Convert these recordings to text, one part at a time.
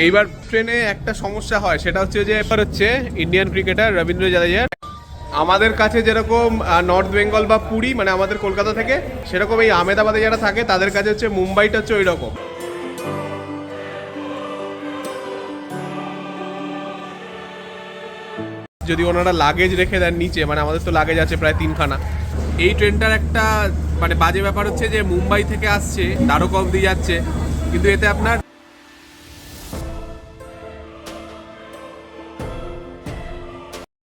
এইবার ট্রেনে একটা সমস্যা হয়, সেটা হচ্ছে যে এবার হচ্ছে ইন্ডিয়ান ক্রিকেটার রবীন্দ্র জাদেজার আমাদের কাছে যেরকম নর্থ বেঙ্গল বা পুরী মানে আমাদের কলকাতা থেকে, সেরকম এই আহমেদাবাদে যারা থাকে তাদের কাছে হচ্ছে মুম্বাইটা হচ্ছে ওই রকম। যদি ওনারা লাগেজ রেখে দেন নিচে, মানে আমাদের তো লাগেজ আছে প্রায় 3খানা। এই ট্রেনটার একটা মানে বাজে ব্যাপার হচ্ছে যে মুম্বাই থেকে আসছে, দ্বারকা অবধি যাচ্ছে, কিন্তু এতে আপনার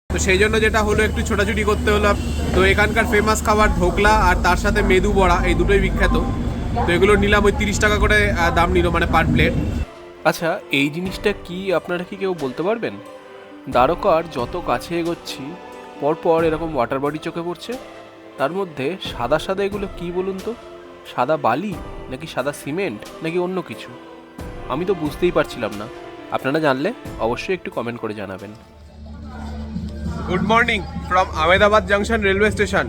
তো সেই জন্য যেটা হলো একটু ছোটাছুটি করতে হলো। তো এখানকার ফেমাস খাবার ঢোকলা আর তার সাথে মেদু বড়া, এই দুটোই বিখ্যাত। তো এগুলো নিলাম, ওই 30 টাকা করে দাম নিল মানে পার প্লেট। আচ্ছা, এই জিনিসটা কি আপনারা কি কেউ বলতে পারবেন? দ্বারকার যত কাছে এগোচ্ছি পরপর এরকম ওয়াটার বডি চোখে পড়ছে। তার মধ্যে সাদা সাদা এগুলো কি বলুন তো? সাদা বালি নাকি সাদা সিমেন্ট নাকি অন্য কিছু? আমি তো বুঝতেই পারছিলাম না। আপনারা জানলে অবশ্যই একটু কমেন্ট করে জানাবেন। Good morning from Ahmedabad junction railway station.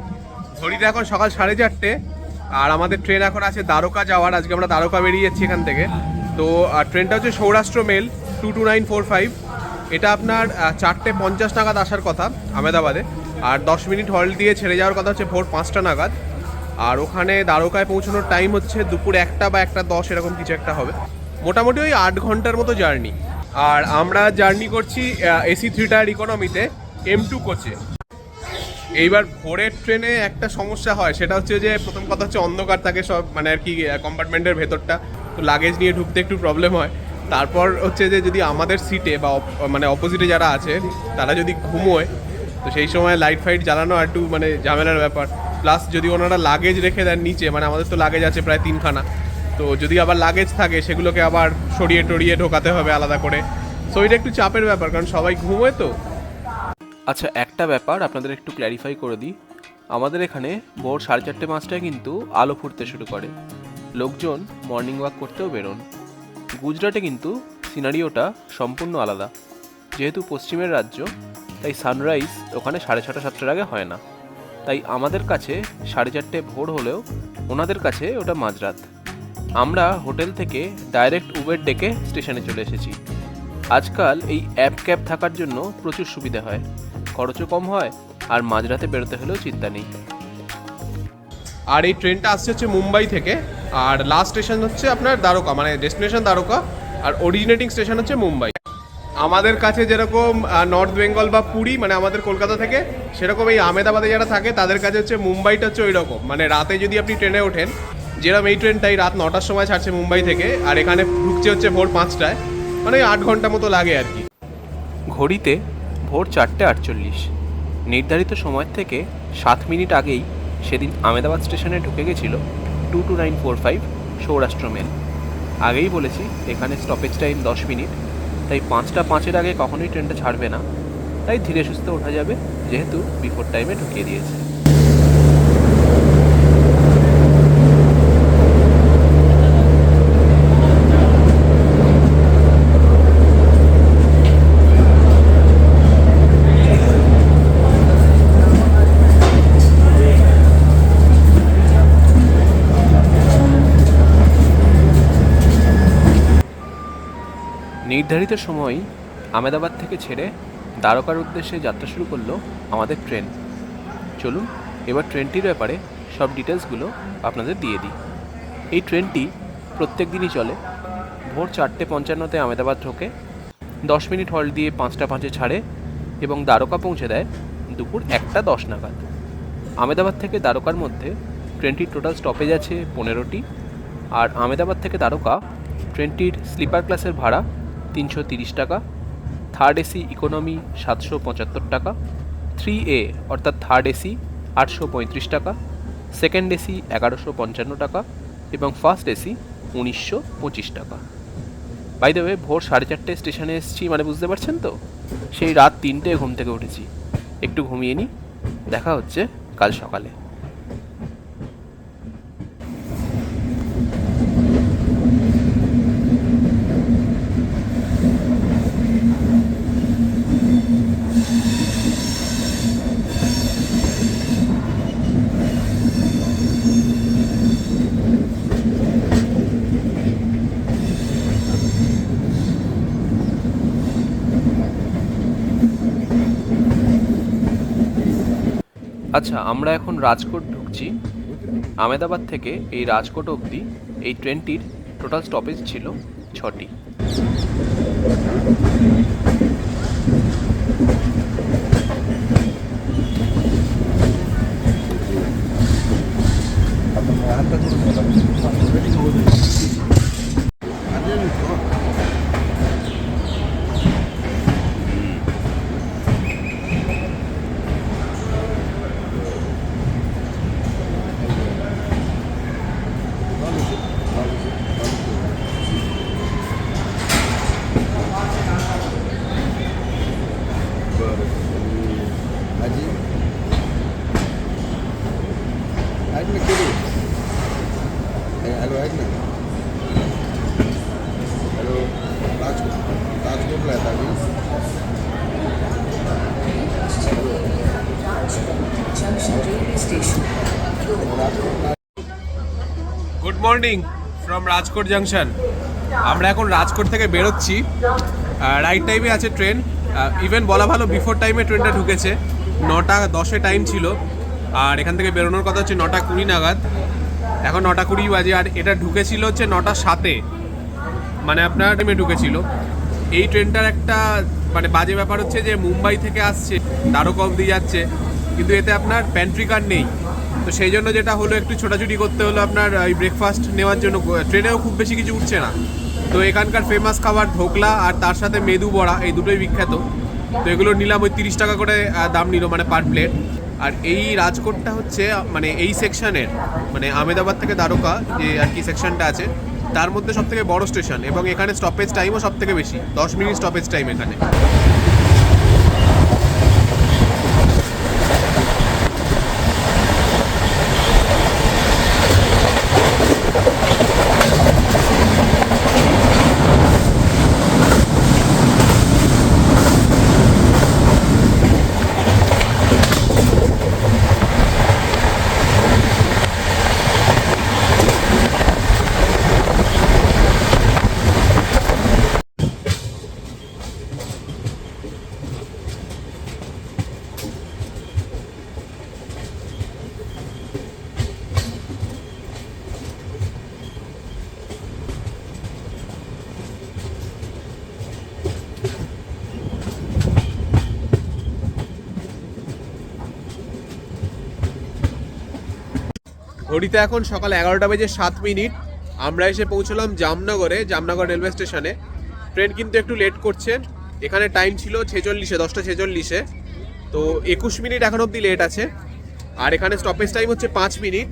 ঘড়িতে এখন সকাল 4:30, আর আমাদের ট্রেন এখন আছে দ্বারকা যাওয়ার। আজকে আমরা দ্বারকা বেরিয়ে যাচ্ছি এখান থেকে। তো ট্রেনটা হচ্ছে সৌরাষ্ট্র মেল 22945। এটা আপনার 4:50 নাগাদ আসার কথা আহমেদাবাদে, আর 10 মিনিট হল্ট দিয়ে ছেড়ে যাওয়ার কথা হচ্ছে ভোর 5টা নাগাদ। আর ওখানে দ্বারকায় পৌঁছানোর টাইম হচ্ছে দুপুর 1টা বা 1:10 এরকম কিছু একটা হবে। মোটামুটি ওই 8 ঘন্টার মতো জার্নি। আর আমরা জার্নি করছি এসি 3 টায়ার ইকোনমিতে M2 কোচে। এইবার ভোরের ট্রেনে একটা সমস্যা হয়, সেটা হচ্ছে যে প্রথম কথা হচ্ছে অন্ধকার থাকে সব, মানে আর কি কম্পার্টমেন্টের ভেতরটা, তো লাগেজ নিয়ে ঢুকতে একটু প্রবলেম হয়। তারপর হচ্ছে যে যদি আমাদের সিটে বা মানে অপোজিটে যারা আছে তারা যদি ঘুমোয়, তো সেই সময় লাইট ফাইট জ্বালানো একটু মানে ঝামেলার ব্যাপার। প্লাস যদি ওনারা লাগেজ রেখে দেন নিচে, মানে আমাদের তো লাগেজ আছে প্রায় 3খানা, তো যদি আবার লাগেজ থাকে সেগুলোকে আবার সরিয়ে টরিয়ে ঢোকাতে হবে আলাদা করে। সো এটা একটু চাপের ব্যাপার, কারণ সবাই ঘুমোয় তো। আচ্ছা, একটা ব্যাপার আপনাদের একটু ক্ল্যারিফাই করে দিই। আমাদের এখানে ভোর 4:30-5টায় কিন্তু আলো ফুটতে শুরু করে, লোকজন মর্নিং ওয়াক করতেও বেরোন। গুজরাটে কিন্তু সিনারিওটা সম্পূর্ণ আলাদা। যেহেতু পশ্চিমের রাজ্য, তাই সানরাইজ ওখানে 6:30-7টার আগে হয় না। তাই আমাদের কাছে 4:30 ভোর হলেও ওনাদের কাছে ওটা মাঝরাত। আমরা হোটেল থেকে ডাইরেক্ট উবের ডেকে স্টেশনে চলে এসেছি। আজকাল এই অ্যাপ ক্যাব থাকার জন্য প্রচুর সুবিধা হয়, খরচও কম হয়, আর মাঝরাতে বেরোতে হলেও চিন্তা নেই। আর এই ট্রেনটা আসছে হচ্ছে মুম্বাই থেকে, আর লাস্ট স্টেশন হচ্ছে আপনার দ্বারকা, মানে ডেস্টিনেশন দ্বারকা, আর অরিজিনেটিং স্টেশন হচ্ছে মুম্বাই। আমাদের কাছে যেরকম নর্থ বেঙ্গল বা পুরী মানে আমাদের কলকাতা থেকে, সেরকম এই আহমেদাবাদে যারা থাকে তাদের কাছে হচ্ছে মুম্বাইটা হচ্ছে ওই রকম। মানে রাতে যদি আপনি ট্রেনে ওঠেন, যেরকম এই ট্রেনটাই রাত 9টার সময় ছাড়ছে মুম্বাই থেকে, আর এখানে ঢুকছে হচ্ছে ভোর 5টায়, মানে ওই 8 ঘন্টা মতো লাগে আর কি। ঘড়িতে ভোর 4:48। নির্ধারিত সময় থেকে 7 মিনিট আগেই সেদিন আহমেদাবাদ স্টেশনে ঢুকে গেছিল 22945 সৌরাষ্ট্র মেল। আগেই বলেছি এখানে স্টপেজ টাইম 10 মিনিট, তাই 5টা 5-এর আগে কখনোই ট্রেনটা ছাড়বে না। তাই ধীরে সুস্থে ওঠা যাবে, যেহেতু বিফোর টাইমে ঢুকিয়ে দিয়েছে। নির্ধারিত সময়ই আহমেদাবাদ থেকে ছেড়ে দ্বারকার উদ্দেশ্যে যাত্রা শুরু করলো আমাদের ট্রেন। চলুন এবার ট্রেনটির ব্যাপারে সব ডিটেলসগুলো আপনাদের দিয়ে দিই। এই ট্রেনটি প্রত্যেক দিনই চলে। ভোর 4:55-তে আহমেদাবাদ ঢোকে, 10 মিনিট হল্ট দিয়ে 5টা 5-এ ছাড়ে এবং দ্বারকা পৌঁছে দেয় দুপুর 1টা 10 নাগাদ। আহমেদাবাদ থেকে দ্বারকার মধ্যে ট্রেনটির টোটাল স্টপেজ আছে 15টি। আর আহমেদাবাদ থেকে দ্বারকা ট্রেনটির স্লিপার ক্লাসের ভাড়া 330 টাকা, থার্ড এসি ইকোনমি 775 টাকা, 3A অর্থাৎ থার্ড এসি 835 টাকা, সেকেন্ড এসি 1155 টাকা এবং ফার্স্ট এসি 1925 টাকা। বাই দ্য ওয়ে, ভোর 4:30 স্টেশনে এসেছি মানে বুঝতে পারছেন তো, সেই রাত 3টে ঘুম থেকে উঠেছি। একটু ঘুমিয়ে নিই, দেখা হচ্ছে কাল সকালে। আচ্ছা, আমরা এখন রাজকোট ঢুকছি। আমেদাবাদ থেকে এই রাজকোট অবধি এই ট্রেনটির টোটাল স্টপেজ ছিল 6টি। Haji, ऐक ना केली. हॅलो ऐक ना. हॅलो राजकोटला आहेत आम्ही. Good morning from Rajkot junction. আমরা এখন রাজকোট থেকে বেরোচ্ছি। রাইট টাইমে আছে ট্রেন, ইভেন বলা ভালো বিফোর টাইমে ট্রেনটা ঢুকেছে। 9:10 টাইম ছিল, আর এখান থেকে বেরোনোর কথা হচ্ছে 9:20 নাগাদ। এখন 9:20 বাজে, আর এটা ঢুকেছিল হচ্ছে 9:07, মানে আপনার টাইমে ঢুকেছিল। এই ট্রেনটার একটা মানে বাজে ব্যাপার হচ্ছে যে মুম্বাই থেকে আসছে, দ্বারকা অবধি যাচ্ছে, কিন্তু এতে আপনার প্যান্ট্রি কার নেই। তো সেই জন্য যেটা হলো, একটু ছোটাছুটি করতে হলো আপনার ওই ব্রেকফাস্ট নেওয়ার জন্য। ট্রেনেও খুব বেশি কিছু উঠছে না। তো এখানকার ফেমাস খাবার ধোকলা আর তার সাথে মেদু বড়া, এই দুটোই বিখ্যাত। তো এগুলো নিলাম, ওই 30 টাকা করে দাম নিল, মানে পার প্লেট। আর এই রাজকোটটা হচ্ছে মানে এই সেকশনের, মানে আমেদাবাদ থেকে দ্বারকা যে আর কি সেকশনটা আছে, তার মধ্যে সব থেকে বড় স্টেশন, এবং এখানে স্টপেজ টাইমও সব থেকে বেশি, 10 মিনিট স্টপেজ টাইম এখানে। ঘড়িতে এখন সকাল 11:07। আমরা এসে পৌঁছলাম জামনগরে, জামনগর রেলওয়ে স্টেশনে। ট্রেন কিন্তু একটু লেট করছে। এখানে টাইম ছিল 46-এ, 10:46-এ। তো 21 মিনিট এখন অবধি লেট আছে। আর এখানে স্টপেজ টাইম হচ্ছে 5 মিনিট,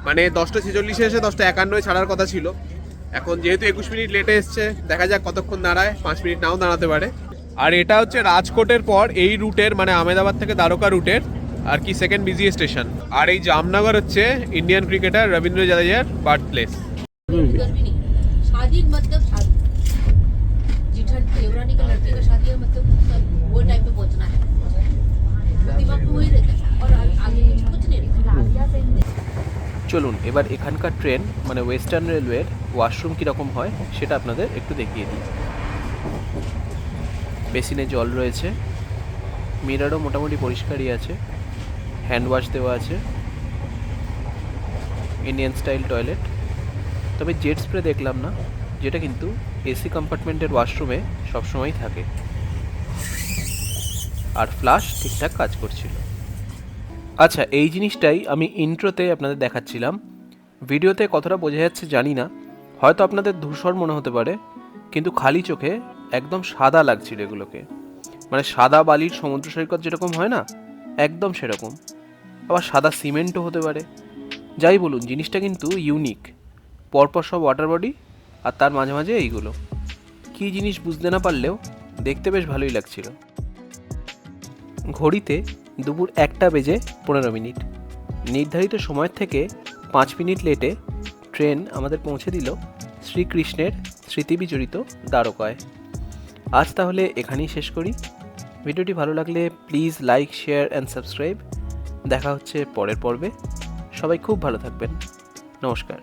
মানে 10:46-এ এসে 10:51-এ ছাড়ার কথা ছিল। এখন যেহেতু 21 মিনিট লেটে এসছে, দেখা যাক কতক্ষণ দাঁড়ায়, 5 মিনিট নাও দাঁড়াতে পারে। আর এটা হচ্ছে রাজকোটের পর এই রুটের, মানে আমেদাবাদ থেকে দ্বারকা রুটের আর কি সেকেন্ড বিজি স্টেশন। আর এই জামনগর হচ্ছে ইন্ডিয়ান ক্রিকেটার রবীন্দ্র জাদেজার বার্থ প্লেস। गर्मी नहीं, शादी मतलब शादी, जिठन देवरानी का लड़के का शादी है, मतलब सब वो टाइम पे पहुंचना है। दिमाग में वही रहता है, और आगे कुछ नहीं रहता। চলুন এবার এখানকার ট্রেন মানে ওয়েস্টার্ন রেলওয়ের ওয়াশরুম কীরকম হয় সেটা আপনাদের একটু দেখিয়ে দিই। বেসিনে জল রয়েছে, মিরারও মোটামুটি পরিষ্কারই আছে, হ্যান্ড ওয়াশ দেওয়া আছে, ইন্ডিয়ান স্টাইল টয়লেট। তবে জেট স্প্রে দেখলাম না, যেটা কিন্তু এসি কম্পার্টমেন্টের ওয়াশরুমে সবসময়ই থাকে। আর ফ্লাশ ঠিকঠাক কাজ করছিল। আচ্ছা, এই জিনিসটাই আমি ইন্ট্রোতে আপনাদের দেখাচ্ছিলাম। ভিডিওতে কতটা বোঝা যাচ্ছে জানি না, হয়তো আপনাদের ধূসর মনে হতে পারে, কিন্তু খালি চোখে একদম সাদা লাগছিল এগুলোকে। মানে সাদা বালির সমুদ্র সৈকত যেরকম হয় না, একদম সেরকম। আবার সাদা সিমেন্টও হতে পারে। যাই বলুন, জিনিসটা কিন্তু ইউনিক। পরপর সব ওয়াটার বডি, আর তার মাঝে মাঝে এইগুলো। কী জিনিস বুঝতে না পারলেও দেখতে বেশ ভালোই লাগছিল। ঘড়িতে দুপুর 1:15। নির্ধারিত সময়ের থেকে 5 মিনিট লেটে ট্রেন আমাদের পৌঁছে দিল শ্রীকৃষ্ণের স্মৃতিবিজড়িত দ্বারকায়। আজ তাহলে এখানেই শেষ করি। ভিডিওটি ভালো লাগলে please like, share and subscribe. দেখা হচ্ছে পরের পর্বে। সবাই খুব ভালো থাকবেন। নমস্কার।